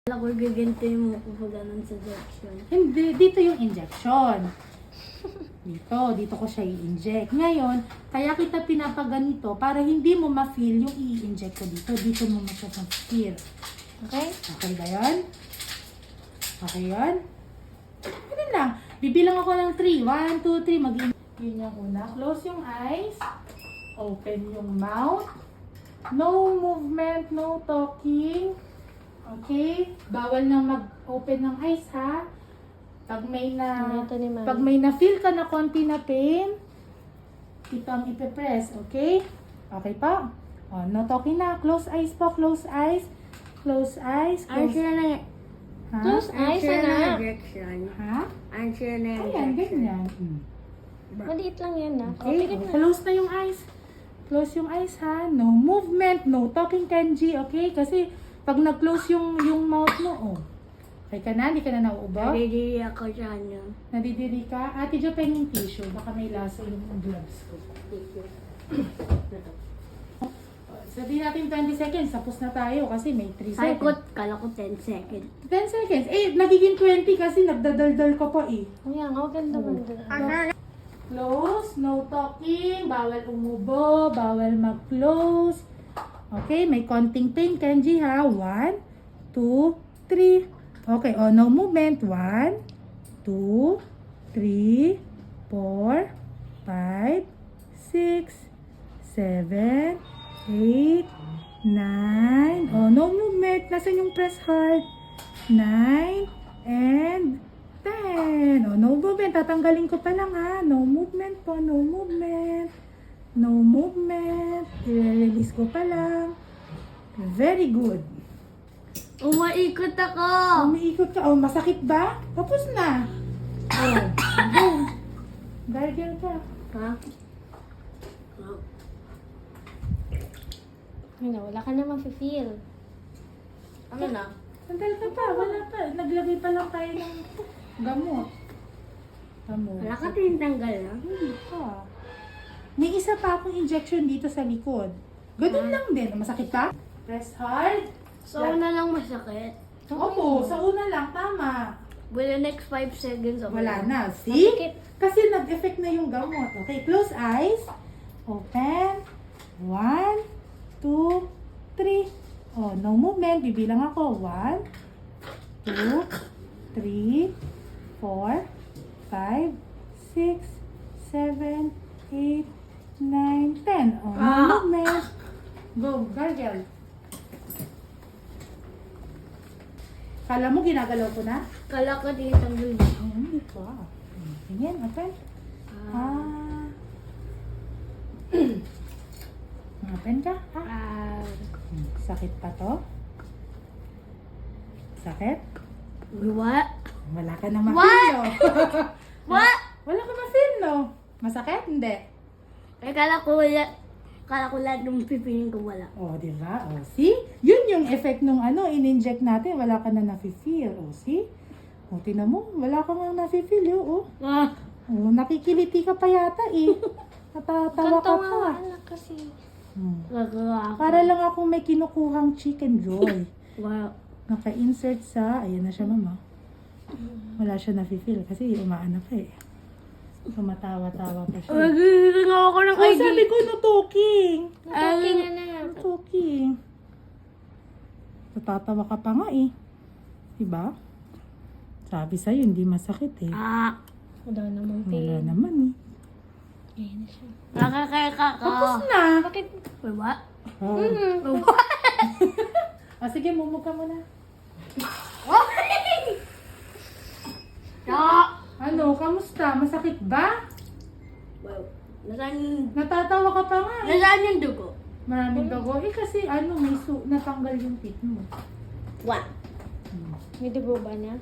Wala ko gagantay mo ko pag ganun sa injection. Hindi, dito yung injection. Dito ko siya i-inject. Ngayon, kaya kita pinapaganito para hindi mo ma-feel yung i-inject ko dito. Dito mo ma-feel. Okay? Okay ba yun? Okay yun? Ganun lang. Bibilang ako ng 3. 1, 2, 3. Mag-inject. Yun yung una. Close yung eyes. Open yung mouth. No movement, no talking. Okay? Bawal na mag-open ng eyes, ha? Pag may na-feel ka na konti na pain, ito ang ipe-press, okay? Okay pa? Oh, no talking na. Close eyes po, close eyes. Close eyes. Answer na Ha? Close eyes na. Injection. Ha? Answer na Ayan, ganyan. Maliit lang yan na. Okay, Okay na. close na yung eyes. Close yung eyes, ha? No movement, no talking, Kenji, okay? Kasi pag nag-close yung mouth mo, oh. Okay ka na? Hindi ka na nauubo? Nadidiri ako dyan yun. Nadidiri ka? Ate Jo, penging tissue. Baka may lasa yung gloves ko. Sabihin natin 20 seconds. Tapos na tayo kasi may 3 seconds. Saikot, kala ko 10 seconds. 10 seconds. Eh, nagiging 20 kasi nagdadaldal ka pa eh. Ayan, ganda man. Close, no talking, bawal umubo, bawal mag-close. Okay, may konting pain, Kenji, ha? 1, 2, 3. Okay, oh, no movement. 1, 2, 3, 4, 5, 6, 7, 8, 9. Oh, no movement. Nasaan yung press hard? 9, and 10. Oh, no movement. Tatanggalin ko pa lang, ha? No movement po. No movement. No movement. I-release ko pa lang. Very good. Umaikot ako! Umiikot ka. Oh, masakit ba? Tapos na. Oh, go. Gargle ka. Ha? Ano, wala ka na mafe-feel. Ano na? Sandal ka pa. Wala pa. Naglagay pa lang tayo ng gamot. Gamot. Wala ka tinitanggal na? Hindi pa. May isa pa akong injection dito sa likod. Ganun lang din. Masakit pa? Press hard. So, una lang masakit. Opo, sa una lang. Tama. Will the next 5 seconds okay? Wala na. See? Masakit. Kasi nag-effect na yung gamot. Okay, close eyes. Open. 1, 2, 3. Oh, no movement. Bibilang ako. 1, 2, 3, 4, 5, 6, 7, 8, 9, 10. Oh, no movement. Go, gargle. Kala mo ginagalaw ko na? Kala ko tinitanggal na. Oh, hindi pa. Tingin, open. Open ka? Sakit pa to? Sakit? What? Wala ka na ma-feel, no? What? Wala ka ma-feel, no? Masakit? Hindi. Eh, kala ko lahat ng pipinin ko wala. Oh, di ba? Oh, see? Yun yung effect nung in-inject natin. Wala ka na na-feel. Oh, see? Oh, tinan mo. Wala ka na na-feel, oh. Oh, nakikiliti ka pa yata, eh. Natatawa ka pa. Anak kasi. Gagawa ako. Para lang akong may kinukuhang chicken joy. Wow. Naka-insert sa, ayan na siya, mama. Wala siya na-feel kasi umaanak ka eh. Tumatawa-tawa pa siya. Nagigiling ako ng Ay, ID. sabi ko, no talking. Okay na na. No talking. Natatawa ka pa nga eh. Diba? Sabi sa'yo, hindi masakit eh. Wala namang Wala pain. naman eh. Ayan na siya. Nakakaya ka. Tapos na. Bakit? Wait, what? Oh. Ah, sige, mumug ka muna. Ano, kamusta? Masakit ba? Wow. Nasaan Natatawa ka pa nga eh. nasaan yung dugo? Maraming dugo. Eh kasi natanggal yung teeth mo. What? May dugo ba na?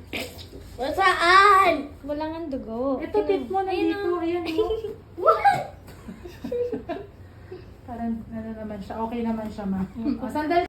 Saan? Wala nga dugo. Ito teeth mo nandito. Ayan mo. What? Parang naman siya. Okay naman siya, ma. O, sandal.